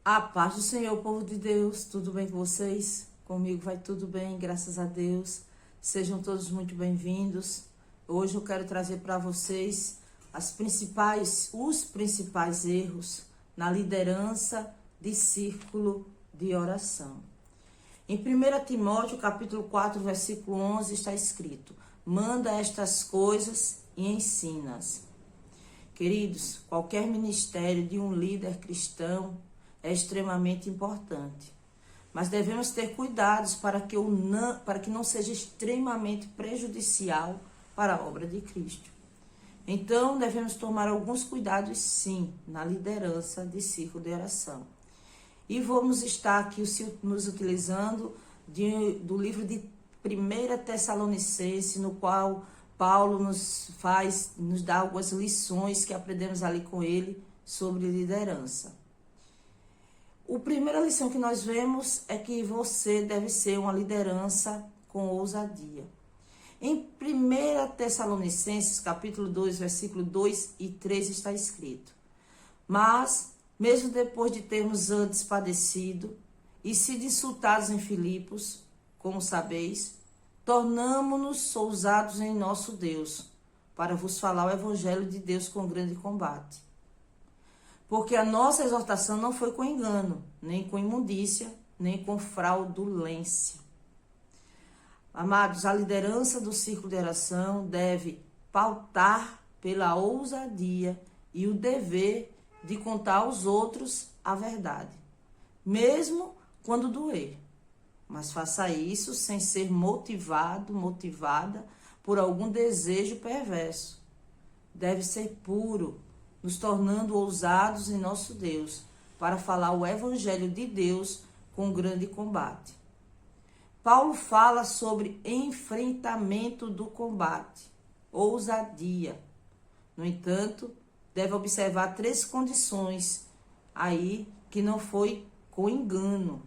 A paz do Senhor, povo de Deus, tudo bem com vocês? Comigo vai tudo bem, graças a Deus. Sejam todos muito bem-vindos. Hoje eu quero trazer para vocês os principais erros na liderança de círculo de oração. Em 1 Timóteo, capítulo 4, versículo 11, está escrito: manda estas coisas e ensina-as. Queridos, qualquer ministério de um líder cristão é extremamente importante, mas devemos ter cuidados para que não seja extremamente prejudicial para a obra de Cristo. Então, devemos tomar alguns cuidados, sim, na liderança de círculo de oração. E vamos estar aqui nos utilizando do livro de 1 Tessalonicenses, no qual Paulo nos dá algumas lições que aprendemos ali com ele sobre liderança. A primeira lição que nós vemos é que você deve ser uma liderança com ousadia. Em 1 Tessalonicenses, capítulo 2, versículo 2 e 3 está escrito: mas, mesmo depois de termos antes padecido e sido insultados em Filipos, como sabeis, tornamo-nos ousados em nosso Deus, para vos falar o evangelho de Deus com grande combate. Porque a nossa exortação não foi com engano, nem com imundícia, nem com fraudulência. Amados, a liderança do círculo de oração deve pautar pela ousadia e o dever de contar aos outros a verdade, mesmo quando doer. Mas faça isso sem ser motivada por algum desejo perverso. Deve ser puro, nos tornando ousados em nosso Deus, para falar o evangelho de Deus com grande combate. Paulo fala sobre enfrentamento do combate, ousadia. No entanto, deve observar 3 condições aí que não foi com engano,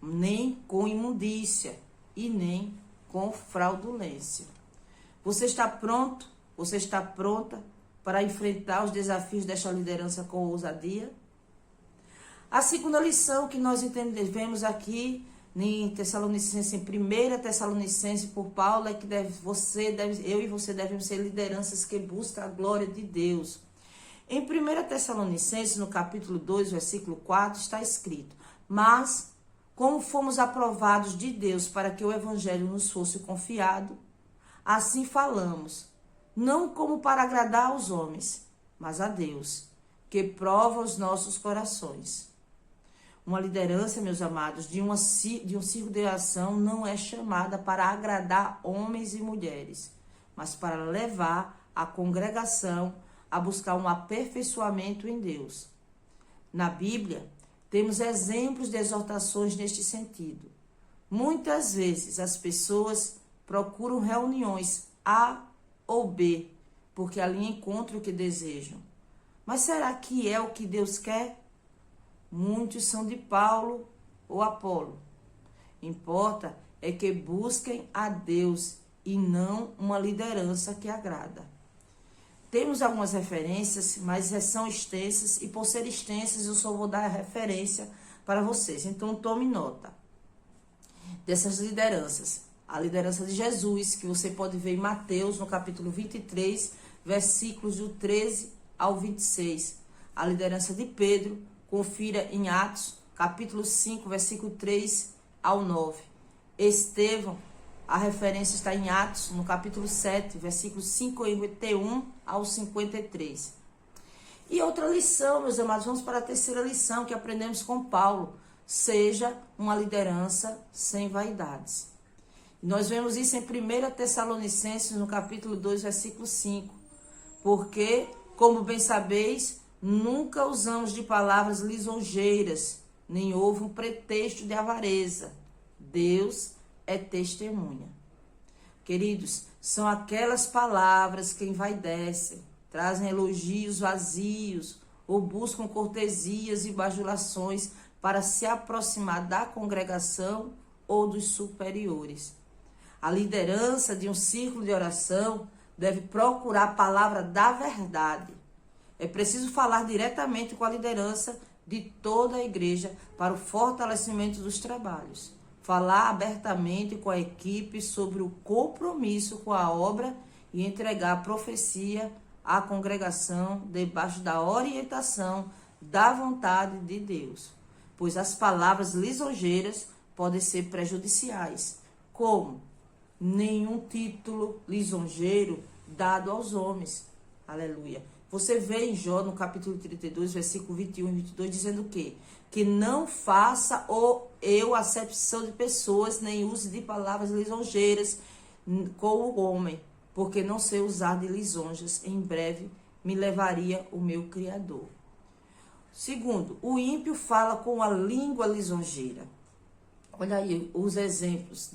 nem com imundícia e nem com fraudulência. Você está pronto? Você está pronta para enfrentar os desafios desta liderança com ousadia? A segunda lição que nós entendemos aqui em Tessalonicenses, em 1 Tessalonicenses por Paulo, é que eu e você devemos ser lideranças que buscam a glória de Deus. Em 1 Tessalonicenses, no capítulo 2, versículo 4, está escrito: mas, como fomos aprovados de Deus para que o evangelho nos fosse confiado, assim falamos, não como para agradar aos homens, mas a Deus, que prova os nossos corações. Uma liderança, meus amados, de um círculo de oração não é chamada para agradar homens e mulheres, mas para levar a congregação a buscar um aperfeiçoamento em Deus. Na Bíblia, temos exemplos de exortações neste sentido. Muitas vezes as pessoas procuram reuniões A ou B, porque ali encontram o que desejam. Mas será que é o que Deus quer? Muitos são de Paulo ou Apolo. Importa é que busquem a Deus e não uma liderança que agrada. Temos algumas referências, mas são extensas, e por ser extensas eu só vou dar a referência para vocês. Então tome nota dessas lideranças. A liderança de Jesus, que você pode ver em Mateus, no capítulo 23, versículos do 13 ao 26. A liderança de Pedro, confira em Atos, capítulo 5, versículo 3 ao 9. Estevão, a referência está em Atos, no capítulo 7, versículos 51 ao 53. E outra lição, meus amados, vamos para a terceira lição que aprendemos com Paulo. Seja uma liderança sem vaidades. Nós vemos isso em 1 Tessalonicenses, no capítulo 2, versículo 5. Porque, como bem sabeis, nunca usamos de palavras lisonjeiras, nem houve um pretexto de avareza. Deus é testemunha. Queridos, são aquelas palavras que envaidecem, trazem elogios vazios ou buscam cortesias e bajulações para se aproximar da congregação ou dos superiores. A liderança de um círculo de oração deve procurar a palavra da verdade. É preciso falar diretamente com a liderança de toda a igreja para o fortalecimento dos trabalhos. Falar abertamente com a equipe sobre o compromisso com a obra e entregar a profecia à congregação debaixo da orientação da vontade de Deus. Pois as palavras lisonjeiras podem ser prejudiciais, como nenhum título lisonjeiro dado aos homens. Aleluia. Você vê em Jó, no capítulo 32, versículo 21 e 22, dizendo o quê? Que não faça eu acepção de pessoas, nem use de palavras lisonjeiras com o homem, porque não sei usar de lisonjas. Em breve me levaria o meu Criador. Segundo, o ímpio fala com a língua lisonjeira. Olha aí os exemplos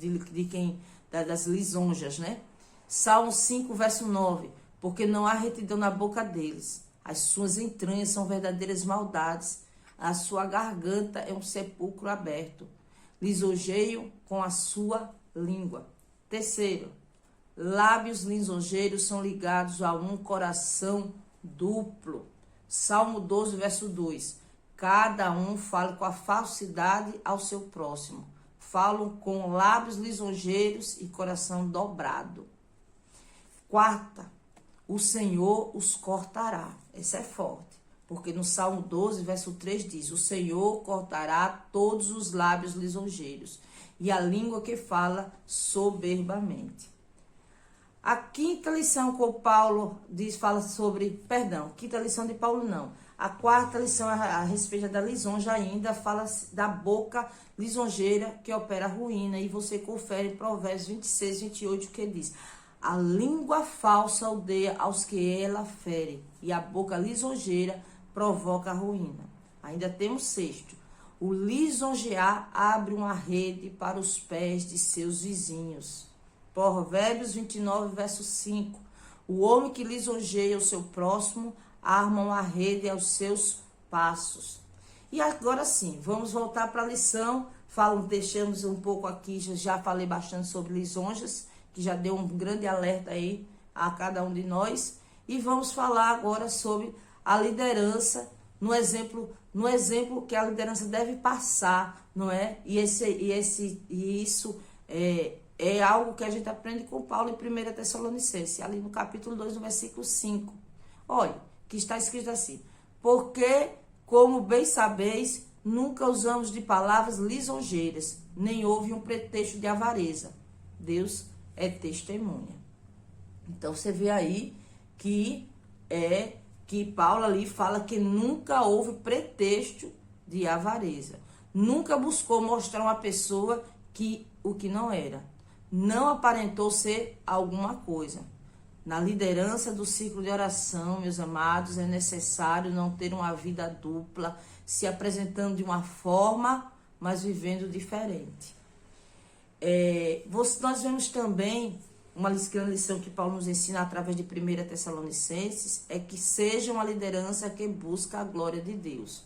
das lisonjas, né? Salmo 5, verso 9. Porque não há retidão na boca deles. As suas entranhas são verdadeiras maldades. A sua garganta é um sepulcro aberto. Lisonjeiam com a sua língua. Terceiro, lábios lisonjeiros são ligados a um coração duplo. Salmo 12, verso 2. Cada um fala com a falsidade ao seu próximo. Falam com lábios lisonjeiros e coração dobrado. Quarta, o Senhor os cortará. Essa é forte, porque no Salmo 12, verso 3 diz: o Senhor cortará todos os lábios lisonjeiros e a língua que fala soberbamente. A quinta lição que o Paulo fala sobre, quinta lição de Paulo não. A quarta lição a respeito da lisonja ainda fala da boca lisonjeira que opera a ruína. E você confere em Provérbios 26, 28 que diz: a língua falsa odeia aos que ela fere, e a boca lisonjeira provoca a ruína. Ainda temos sexto: o lisonjear abre uma rede para os pés de seus vizinhos. Provérbios 29, verso 5. O homem que lisonjeia o seu próximo arma uma rede aos seus passos. E agora sim, vamos voltar para a lição. Deixamos um pouco aqui, já falei bastante sobre lisonjas, que já deu um grande alerta aí a cada um de nós. E vamos falar agora sobre a liderança, no exemplo que a liderança deve passar, não é? E isso é algo que a gente aprende com Paulo em 1 Tessalonicenses, ali no capítulo 2, no versículo 5. Olha, que está escrito assim: porque, como bem sabeis, nunca usamos de palavras lisonjeiras, nem houve um pretexto de avareza. Deus é testemunha. Então você vê aí que Paulo ali fala que nunca houve pretexto de avareza. Nunca buscou mostrar uma pessoa o que não era. Não aparentou ser alguma coisa. Na liderança do ciclo de oração, meus amados, é necessário não ter uma vida dupla, se apresentando de uma forma, mas vivendo diferente. Nós vemos também uma lição que Paulo nos ensina através de 1 Tessalonicenses, é que seja uma liderança que busca a glória de Deus.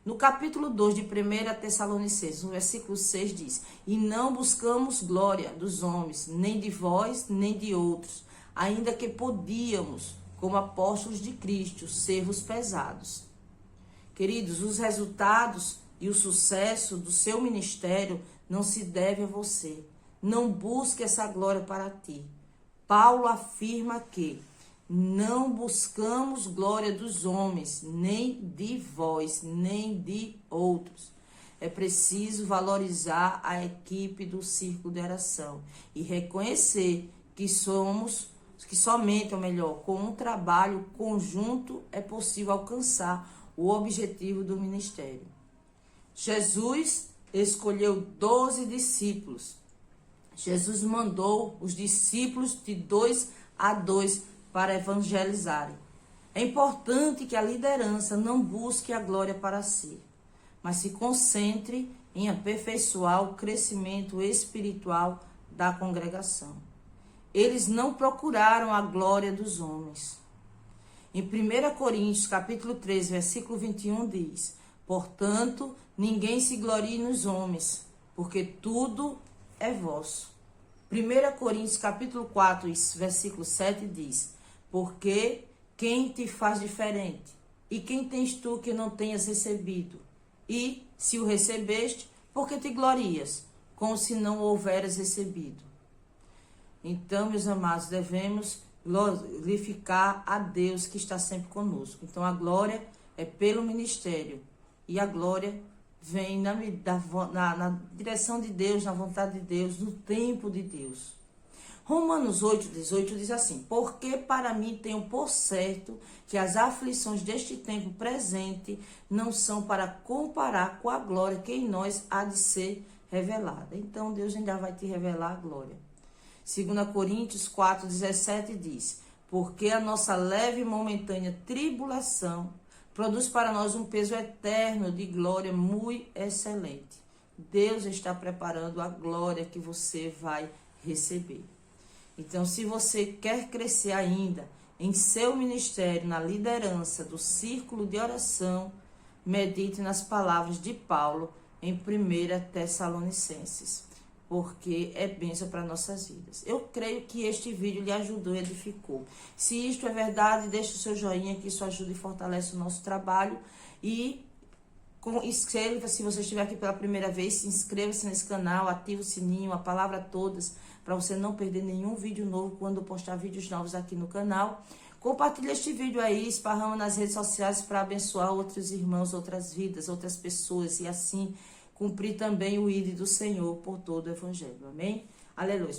No capítulo 2 de 1 Tessalonicenses, no versículo 6 diz: e não buscamos glória dos homens, nem de vós, nem de outros, ainda que podíamos, como apóstolos de Cristo, ser-vos pesados. Queridos, os resultados e o sucesso do seu ministério não se deve a você. Não busque essa glória para ti. Paulo afirma que não buscamos glória dos homens, nem de vós, nem de outros. É preciso valorizar a equipe do círculo de oração e reconhecer que somente, ou melhor, com um trabalho conjunto é possível alcançar o objetivo do ministério. Jesus escolheu 12 discípulos. Jesus mandou os discípulos de 2 a 2 para evangelizarem. É importante que a liderança não busque a glória para si, mas se concentre em aperfeiçoar o crescimento espiritual da congregação. Eles não procuraram a glória dos homens. Em 1 Coríntios, capítulo 3, versículo 21, diz: portanto, ninguém se glorie nos homens, porque tudo é vosso. 1 Coríntios, capítulo 4, versículo 7, diz: porque quem te faz diferente? E quem tens tu que não tenhas recebido? E, se o recebeste, por que te glorias, como se não o houveras recebido? Então, meus amados, devemos glorificar a Deus que está sempre conosco. Então, a glória é pelo ministério. E a glória vem na direção de Deus, na vontade de Deus, no tempo de Deus. Romanos 8,18 diz assim: porque para mim tenho por certo que as aflições deste tempo presente não são para comparar com a glória que em nós há de ser revelada. Então Deus ainda vai te revelar a glória. 2 Coríntios 4,17 diz: porque a nossa leve e momentânea tribulação produz para nós um peso eterno de glória muito excelente. Deus está preparando a glória que você vai receber. Então, se você quer crescer ainda em seu ministério, na liderança do círculo de oração, medite nas palavras de Paulo em 1 Tessalonicenses, porque é bênção para nossas vidas. Eu creio que este vídeo lhe ajudou e edificou. Se isto é verdade, deixe o seu joinha, que isso ajuda e fortalece o nosso trabalho. E inscreva-se, se você estiver aqui pela primeira vez, se inscreva-se nesse canal, ative o sininho, a palavra todas, para você não perder nenhum vídeo novo quando eu postar vídeos novos aqui no canal. Compartilhe este vídeo aí, esparrama nas redes sociais para abençoar outros irmãos, outras vidas, outras pessoas, e assim cumprir também o ID do Senhor por todo o evangelho, amém? Aleluia,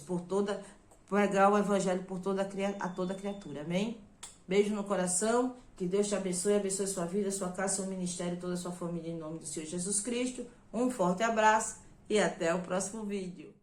pregar o evangelho por toda criatura, amém? Beijo no coração, que Deus te abençoe sua vida, sua casa, seu ministério, toda a sua família, em nome do Senhor Jesus Cristo. Um forte abraço e até o próximo vídeo.